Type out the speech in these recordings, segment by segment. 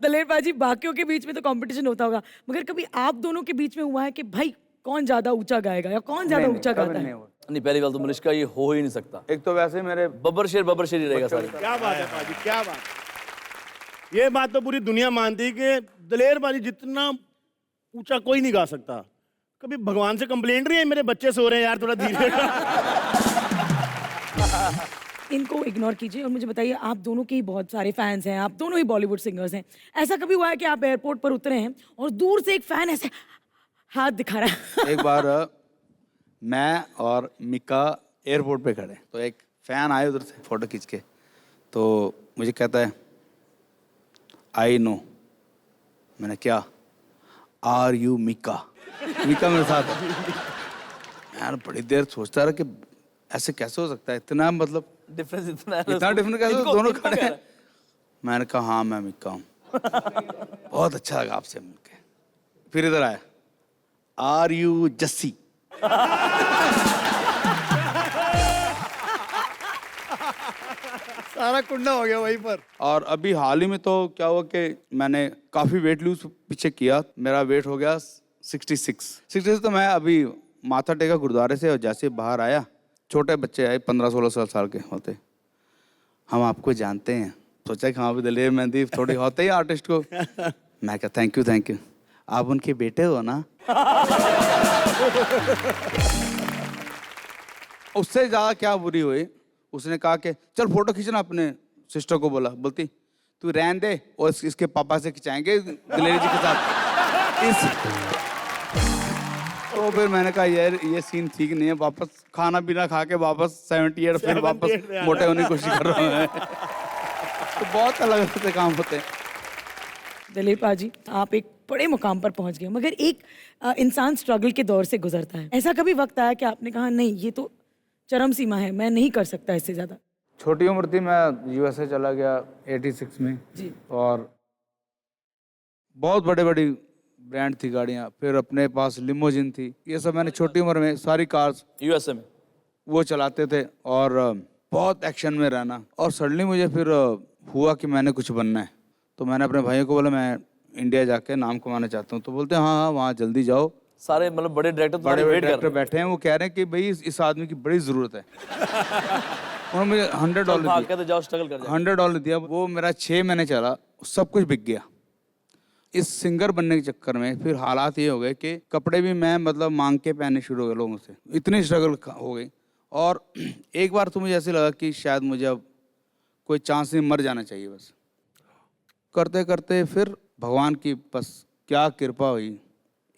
दलेर पाजी, बाकियों के बीच में तो कंपटीशन होता होगा, मगर कभी आप दोनों के बीच में हुआ है कि भाई कौन ज्यादा ऊंचा गाएगा या कौन ज्यादा ऊंचा गाता है? नहीं, पहली बात तो मलिश्का ये हो ही नहीं सकता। एक तो वैसे मेरे बब्बर शेर ही रहेगा सारे। क्या बात है पाजी, क्या बात। ये बात तो पूरी दुनिया मानती है कि दलेर पाजी जितना ऊंचा कोई नहीं गा सकता। कभी भगवान से कंप्लेंट नहीं है मेरे बच्चे सो रहे हैं यार, थोड़ा धीरे। इनको इग्नोर कीजिए और मुझे बताइए, आप दोनों के ही बहुत सारे फैंस हैं, आप दोनों ही बॉलीवुड सिंगर्स हैं। ऐसा कभी हुआ है कि आप एयरपोर्ट पर उतरे हैं और दूर से एक फैन ऐसे हाथ दिखा रहा है? एक बार मैं और मिका एयरपोर्ट पे खड़े, तो एक फैन आए उधर से फोटो खींच के, तो मुझे कहता है आई नो। मैंने क्या? Are you Mika? मिका मेरे साथ है। यार बड़ी देर सोचता रहा कि ऐसे कैसे हो सकता है, इतना मतलब डिफरेंस इतना है। इतना डिफरेंट कैसे? दोनों खड़े हैं। मैंने कहा हाँ मैं मिका हूँ। बहुत अच्छा लगा आपसे मिलके। फिर इधर आया, आर यू जस्सी? सारा कुंडा हो गया वहीं पर। और अभी हाल ही में तो क्या हुआ कि मैंने काफी वेट लूज पीछे किया, मेरा वेट हो गया 66। तो मैं अभी माथा टेका गुरुद्वारे से, और जैसे बाहर आया, छोटे बच्चे आए 15-16 साल के होते, हम आपको जानते हैं। सोचा कि हाँ भी दलेर मेहंदी थोड़ी होते ही आर्टिस्ट को। मैं कहा थैंक यू, आप उनके बेटे हो ना? उससे ज्यादा क्या बुरी हुई, उसने कहा कि चल फोटो खींचना, अपने सिस्टर को बोलती तू रहन दे और इसके पापा से खिंचाएंगे दलेरी जी के साथ। तो फिर मैंने कहा यार ये सीन ठीक नहीं है, वापस खाना पीना खा के वापस 78 फिर वापस मोटे होने की कोशिश कर रहा हूँ। तो बहुत अलग से काम होते हैं। दलेर पाजी, आप एक बड़े मुकाम पर पहुंच गए, मगर एक इंसान स्ट्रगल के दौर से गुजरता है। ऐसा कभी वक्त आया कि आपने कहा नहीं ये तो चरम सीमा है, मैं नहीं कर सकता इससे ज्यादा? छोटी उम्र थी, मैं यूएसए चला गया 86 में जी। और बहुत बड़े बड़ी ब्रांड थी गाड़ियाँ, फिर अपने पास लिमोजिन थी, ये सब मैंने छोटी उम्र में सारी कार्स यूएसए में वो चलाते थे और बहुत एक्शन में रहना। और सडनली मुझे फिर हुआ कि मैंने कुछ बनना है, तो मैंने अपने भाइयों को बोला मैं इंडिया जाके नाम कमाना चाहता हूँ। तो बोलते हैं हाँ वहाँ जल्दी जाओ, सारे मतलब बड़े डायरेक्टर बड़े बड़े डायरेक्टर बैठे हैं, वो कह रहे हैं कि भाई इस आदमी की बड़ी ज़रूरत है। उन्होंने मुझे $100 दिया, जाओ स्ट्रगल कर जाओ। $100 दिया, वो मेरा 6 महीने चला, सब कुछ बिक गया। इस सिंगर बनने के चक्कर में फिर हालात ये हो गए कि कपड़े भी मैं मतलब मांग के पहनने शुरू हो गए लोगों से, इतनी स्ट्रगल हो गई। और एक बार तो मुझे ऐसे लगा कि शायद मुझे अब कोई चांस नहीं, मर जाना चाहिए बस। करते करते फिर भगवान की बस क्या कृपा हुई,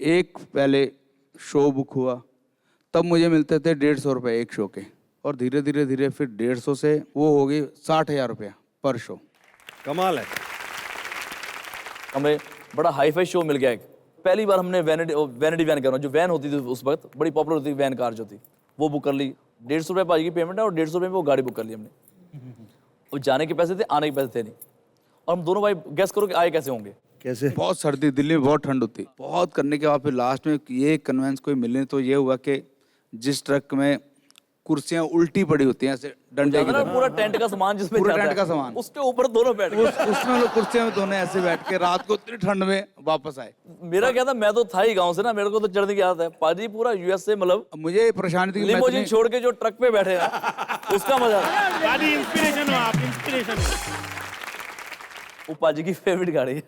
एक पहले शो बुक हुआ, तब मुझे मिलते थे 150 रुपये एक शो के, और धीरे धीरे फिर 150 से वो हो गई 60,000 रुपया पर शो। कमाल है। हमें बड़ा हाई फाई शो मिल गया एक। पहली बार हमने वैनिटी वैन कर रहा हूँ, जो वैन होती थी उस वक्त बड़ी पॉपुलर होती थी, वैन कार जो थी वो बुक कर ली। 150 रुपये पाजी की पेमेंट है और 150 रुपये में वो गाड़ी बुक कर ली हमने। वो जाने के पैसे थे, आने के पैसे थे नहीं। और हम दोनों भाई गेस करो कि आए कैसे होंगे? कैसे? बहुत सर्दी, दिल्ली में बहुत ठंड होती, बहुत करने के बाद फिर लास्ट में ये कन्वेंस कोई मिले, तो ये हुआ कि जिस ट्रक में कुर्सियां उल्टी पड़ी होती हैं ऐसे डंडे की तरह, पूरा टेंट का सामान जिसमें पूरा जाता टेंट है, का सामान, उसके ऊपर दोनों बैठ गए। उसमें लोग कुर्सियों में दोनों ऐसे बैठ के रात को इतनी ठंड में वापस आए। मेरा क्या था, मैं तो था ही गांव से ना, मेरे को तो चढ़ने की आदत है। पाजी पूरा यूएस से मतलब मुझे ये परेशानी थी कि मैं लिमोजिन इतनी- छोड़ के जो ट्रक पे बैठे हैं उसका मजा था। पाजी इंस्पिरेशन हो आप, इंस्पिरेशन। वो पाजी की फेवरेट गाड़ी है।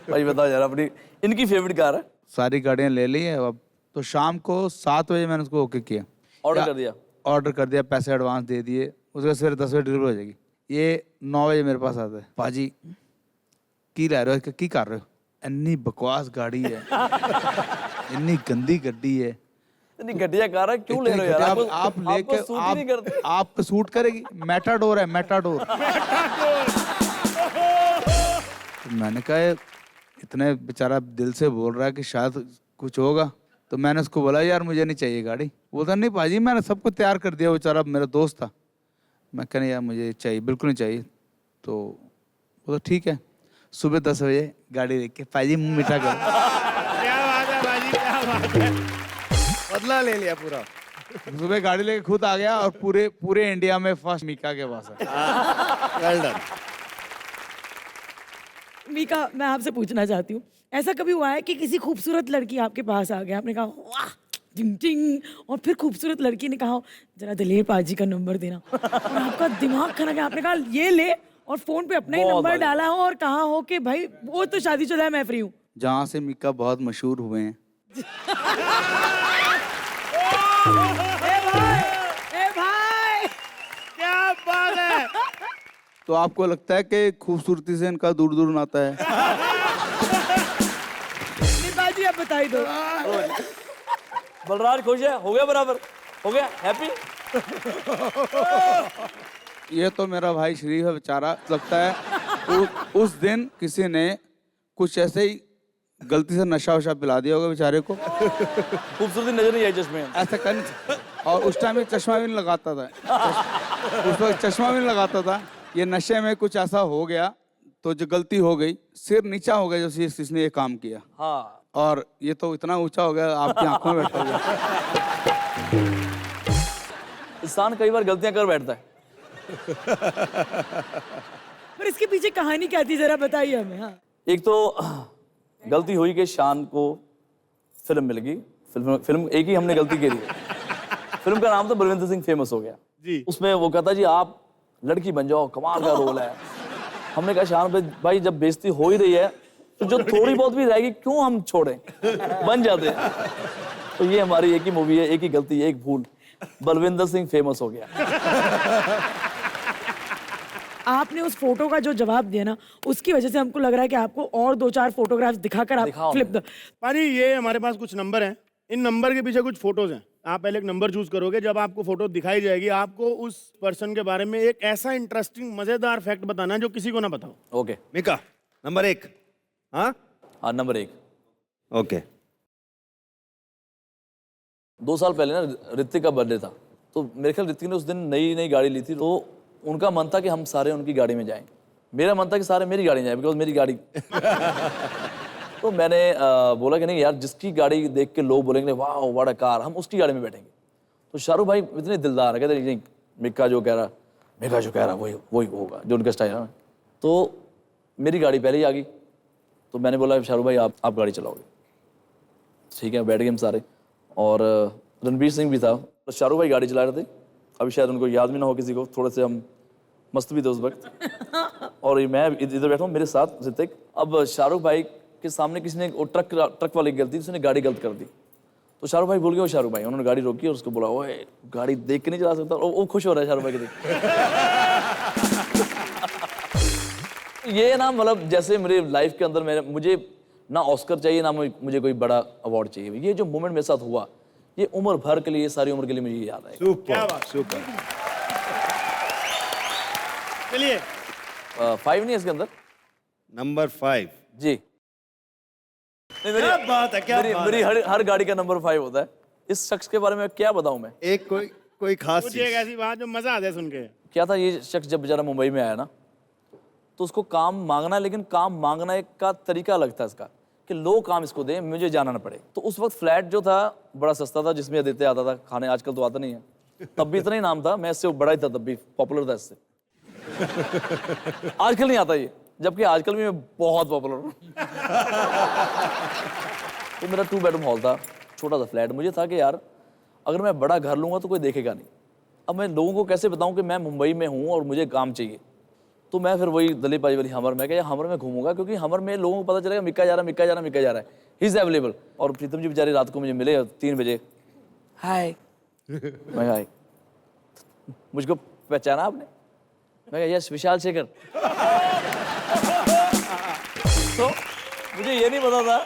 भाई बताओ यार, अपनी इनकी फेवरेट कार है। सारी गाड़ियां ले ली है अब, तो शाम को 7 बजे मैंने उसको ओके किया, ऑर्डर कर दिया, पैसे एडवांस दे दिए, उसके बाद सवेरे 10 बजे डिलीवर हो जाएगी। ये 9 बजे मेरे पास आता है, पाजी की रह रहे हो, की कर रहे हो, इतनी बकवास गाड़ी है, इतनी गंदी गड्डी है, इतनी घटिया कार है, क्यों ले रहे हो यार? आप लेके सूट ही नहीं करते। आप सूट करेगी? मेटाडोर है, मेटाडोर। तो मैंने कहा इतने बेचारा दिल से बोल रहा है कि शायद कुछ होगा, तो मैंने उसको बोला यार मुझे नहीं चाहिए गाड़ी। बोलता नहीं पाजी मैंने सब कुछ तैयार कर दिया, बेचारा मेरा दोस्त था। मैं कहने यार मुझे चाहिए, बिल्कुल नहीं चाहिए। तो बोला ठीक है, सुबह 10 बजे गाड़ी लेके पाजी मुँह मीठा करो। क्या बात है बाजी, क्या बात है, बदला ले लिया पूरा। सुबह गाड़ी लेके खुद आ गया और पूरे इंडिया में फर्स्ट मीका के पास है। Well done. मीका, मैं आपसे पूछना चाहती हूँ, ऐसा कभी हुआ है कि किसी खूबसूरत लड़की आपके पास आ गया, आपने कहा वाह टिंग टिंग, और फिर खूबसूरत लड़की ने कहा जरा दलेर पाजी का नंबर देना, और आपका दिमाग खा गया, आपने कहा ये ले, और फोन पे अपना ही बहुत नंबर बार। डाला हो और कहा हो कि भाई वो तो शादीशुदा है, मैं फ्री हूँ? जहाँ से मिक्का बहुत मशहूर हुए हैं। ए भाई, ए भाई, क्या बात है। तो आपको लगता है कि खूबसूरती से इनका दूर दूर नाता है? बाजी आप बताई दो। बलराज खुश है, हो गया बराबर, हो गया हैप्पी। ये तो मेरा भाई शरीफ है बेचारा, लगता है उस दिन किसी ने कुछ ऐसे ही गलती से नशा वशा पिला दिया होगा बेचारे को, खूबसूरती नजर नहीं आई चश्मे में। ऐसा कर नहीं सकता। और उस टाइम में चश्मा भी नहीं लगाता था, उस वक्त चश्मा भी नहीं लगाता था। ये नशे में कुछ ऐसा हो गया तो जो गलती हो गई, सिर नीचा हो गया जो जिसने ये काम किया, हाँ, और ये तो इतना ऊंचा हो गया आपकी आंखों में बैठा हुआ। इंसान कई बार गलतियां कर बैठता है। पर इसके पीछे कहानी क्या थी, जरा बताइए हमें। हाँ, एक तो गलती हुई कि शान को फिल्म मिल गई, फिल्म एक ही हमने गलती करी है। फिल्म का नाम था बलविंदर सिंह फेमस हो गया जी। उसमें वो कहता जी आप लड़की बन जाओ, कमाल का रोल है। हमने कहा शान भाई जब बेइज्जती हो ही रही है तो जो थोड़ी बहुत भी रहेगी क्यों हम छोड़ें, बन जाते हैं। तो ये हमारी एक ही मूवी है, एक ही गलती, एक भूल, बलविंदर सिंह फेमस हो गया। आपने उस फोटो का जो जवाब दिया ना, उसकी वजह से हमको लग रहा है कि आपको और 2-4 फोटोग्राफ्स दिखाकर आप दिखाओ फ्लिप द। पाजी ये हमारे पास कुछ नंबर हैं, इन नंबर के पीछे कुछ फोटोज हैं। आप पहले एक नंबर चूज करोगे, जब आपको फोटो दिखाई जाएगी आपको उस पर्सन के बारे में एक ऐसा इंटरेस्टिंग मजेदार फैक्ट बताना है जो किसी को ना बताओ। ओके, मिका नंबर 1। हाँ हाँ नंबर 1। ओके। 2 साल पहले ना ऋतिक का बर्थडे था, तो मेरे ख्याल ऋतिक ने उस दिन नई गाड़ी ली थी, तो उनका मन था कि हम सारे उनकी गाड़ी में जाएं। मेरा मन था कि सारे मेरी गाड़ी में जाएं, बिकॉज मेरी गाड़ी। तो मैंने बोला कि नहीं यार, जिसकी गाड़ी देख के लोग बोलेंगे वाह व्हाट अ कार, हम उसकी गाड़ी में बैठेंगे। तो शाहरुख भाई इतने दिलदार है, कहते नहीं मिक्का जो कह रहा वही होगा, जो उनका स्टाइल है ना। तो मेरी गाड़ी पहले ही आ गई, तो मैंने बोला शाहरुख भाई आप गाड़ी चलाओगे, ठीक है। बैठ गए हम सारे, और रणवीर सिंह भी था। तो शाहरुख भाई गाड़ी चला रहे थे, अभी शायद उनको याद भी ना हो किसी को, थोड़े से हम मस्त भी थे उस वक्त। और ये मैं इधर बैठा हूँ, मेरे साथ ऋतिक। अब शाहरुख भाई के सामने किसी ने ट्रक वाले की गलती, उसने गाड़ी गलत कर दी। तो शाहरुख भाई भूल गए, शाहरुख भाई उन्होंने गाड़ी रोकी और उसको बोला ओए गाड़ी देख के नहीं चला सकता, और वो खुश हो रहा है शाहरुख भाई के देख। ये ना मतलब जैसे मेरे लाइफ के अंदर मुझे ना ऑस्कर चाहिए ना मुझे कोई बड़ा अवार्ड चाहिए, ये जो मोमेंट मेरे साथ हुआ ये उम्र भर के लिए, सारी उम्र के लिए मुझे याद है। क्या बात, सुपर। चलिए 5 नहीं है इसके अंदर नंबर 5। जी। नहीं, क्या बात है, क्या बात मेरी हर गाड़ी का नंबर 5 होता है। इस शख्स के बारे में क्या बताऊं मैं। एक कोई खास कुछ एक चीज। ऐसी बात जो मजा आ जाए सुन के। क्या था, ये शख्स जब बेचारा मुंबई में आया ना, तो उसको काम मांगना है, लेकिन काम मांगना का तरीका अलग था इसका, कि लोग काम इसको दें, मुझे जाना ना पड़े। तो उस वक्त फ्लैट जो था बड़ा सस्ता था, जिसमें आदित्य आता था खाने, आजकल तो आता नहीं है, तब भी इतना ही नाम था, मैं इससे बड़ा ही था, तब भी पॉपुलर था इससे। आजकल नहीं आता ये, जबकि आजकल भी मैं बहुत पॉपुलर हूँ। तो मेरा 2 बेडरूम हॉल था, छोटा सा फ्लैट। मुझे था कि यार अगर मैं बड़ा घर लूंगा तो कोई देखेगा नहीं। अब मैं लोगों को कैसे बताऊं कि मैं मुंबई में हूं और मुझे काम चाहिए। तो मैं फिर वही दलीप भाई वाली हमर में, क्या हमर में घूमूंगा, क्योंकि हमर में लोगों को पता चलेगा मिक्का जा रहा है, ही इज अवेलेबल। और प्रीतम जी बेचारे रात को मुझे मिले 3 बजे, हाय। मैं हाय, मुझको पहचाना आपने? मैं कहा यस, विशाल शेखर। तो मुझे ये नहीं पता था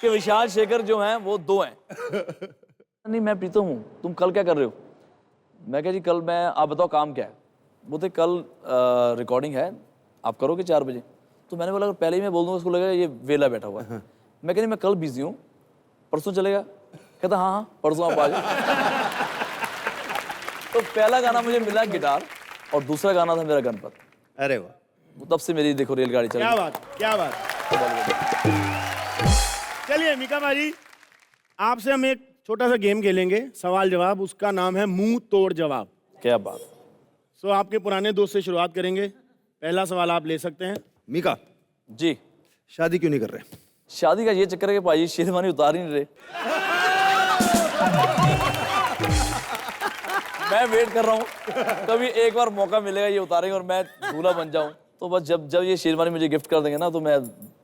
कि विशाल शेखर जो हैं वो 2 हैं। नहीं मैं प्रीतम हूँ, तुम कल क्या कर रहे हो? मैं कहा जी कल मैं, आप बताओ काम क्या है? बोलते कल रिकॉर्डिंग है, आप करोगे 4 बजे? तो मैंने बोला अगर पहले ही मैं बोल दूँगा उसको लगेगा ये वेला बैठा हुआ है। मैं कह नहीं मैं कल बिजी हूँ, परसों चलेगा? कहता हाँ परसों आप आ जाओ। तो पहला गाना मुझे मिला गिटार, और दूसरा गाना था मेरा गणपत। अरे वाह। तब से मेरी देखो रेलगाड़ी चल क्या बात, क्या बात। चलिए मिका भाई, आपसे हम एक छोटा सा गेम खेलेंगे, सवाल जवाब, उसका नाम है मुंह तोड़ जवाब। क्या बात। सो आपके पुराने दोस्त से शुरुआत करेंगे। पहला सवाल आप ले सकते हैं। मिका जी। शादी क्यों नहीं कर रहे? शादी का ये चक्कर है कि भाई शेरवानी उतार ही नहीं रहे। मैं वेट कर रहा हूँ कभी एक बार मौका मिलेगा ये उतारेंगे और मैं दूल्हा बन जाऊं, तो बस जब जब ये शेरवानी मुझे गिफ्ट कर देंगे ना तो मैं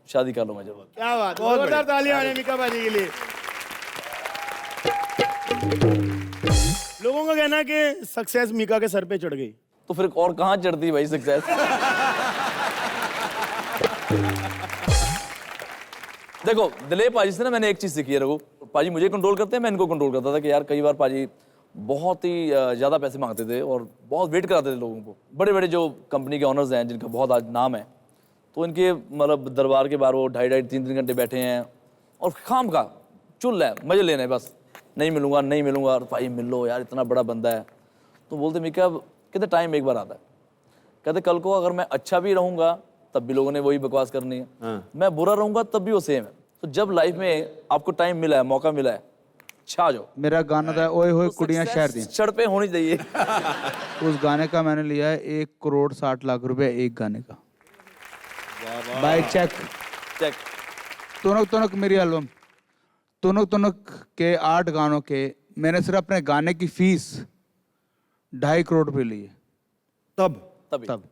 शादी कर लूंगा जब। क्या बात, बहुत जोरदार तालियां हैं मीका बाजी के लिए। लोगों का कहना है कि सक्सेस मीका के सर पे चढ़ गई। तो फिर और कहाँ चढ़ती भाई सक्सेस। देखो दिलीप पाजी से ना मैंने एक चीज सीखी है रघु, पाजी मुझे कंट्रोल करते हैं, मैं इनको कंट्रोल करता था कि यार कई बार पाजी बहुत ही ज्यादा पैसे मांगते थे और बहुत वेट कराते थे लोगों को। बड़े बड़े जो कंपनी के ऑनर्स हैं जिनका बहुत आज नाम है, तो इनके मतलब दरबार के बाहर वो 2.5-3 घंटे बैठे हैं और खाम का चुल है, मजे लेने हैं बस। नहीं मिलूंगा नहीं मिलूंगा, और भाई मिल लो यार, इतना बड़ा बंदा है। तो बोलते मीका कहते टाइम एक बार आता है, कहते कल को अगर मैं अच्छा भी रहूंगा तब भी लोगों ने वही बकवास करनी है, मैं बुरा रहूंगा तब भी वो सेम है। तो जब लाइफ में आपको टाइम मिला है, मौका मिला है, छा जाओ। मेरा गाना था ओए होए कुड़ियां शहर दी, सड़ पे होनी चाहिए। उस गाने का मैंने लिया है 1,60,00,000 रुपए एक गाने का, बाय चेक। चेक। तुनक तुनक मेरी एल्बम, तुनक तुनक के 8 गानों के मैंने सिर्फ अपने गाने की फीस 2.5 करोड़ रुपए ली है तभी तब।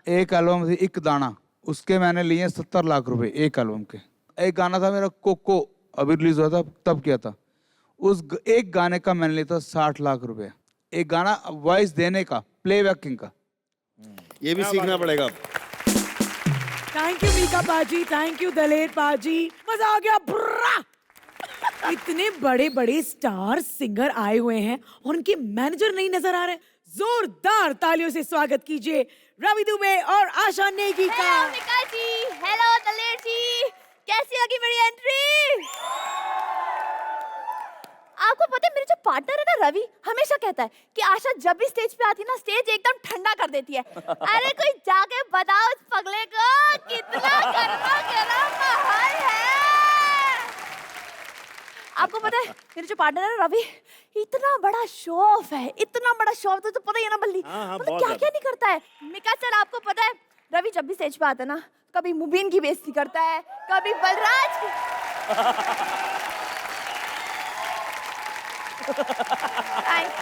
एक एल्बम थी एक दाना, उसके मैंने लिए 70 लाख रुपए एक एल्बम के। एक गाना था मेरा कोको, अभी रिलीज हुआ था तब किया था, एक गाने का मैंने लिया था 60 लाख रुपए। एक गाना वॉइस देने का, प्लेबैकिंग का। ये भी सीखना पड़ेगा। थैंक यू मीका पाजी, थैंक यू दलेर पाजी, मजा आ गया। बुर्रा इतने बड़े बड़े स्टार सिंगर आए हुए हैं और उनके मैनेजर नहीं नजर आ रहे। जोरदार तालियों से स्वागत कीजिए रवि दुबे और आशा नेगी का। हेलो मीका जी, हेलो दलेर जी, कैसी लगी मेरी एंट्री? आपको पता है मेरे जो पार्टनर है ना रवि, हमेशा कहता है कि आशा जब भी स्टेज पे आती है ना स्टेज एकदम ठंडा कर देती है। अरे कोई जाके बताओ उस पगले को कितना गर्मा गर्म माहौल है। आपको पता है मेरे जो पार्टनर है ना रवि, इतना बड़ा शो ऑफ है, इतना बड़ा शो ऑफ, तो पता ही है ना बल्ली, मतलब क्या क्या नहीं करता है। मीका सर आपको पता है रवि जब भी स्टेज पे आता है ना, कभी मुबीन की बेइज्जती करता है, कभी बलराज की। Thanks.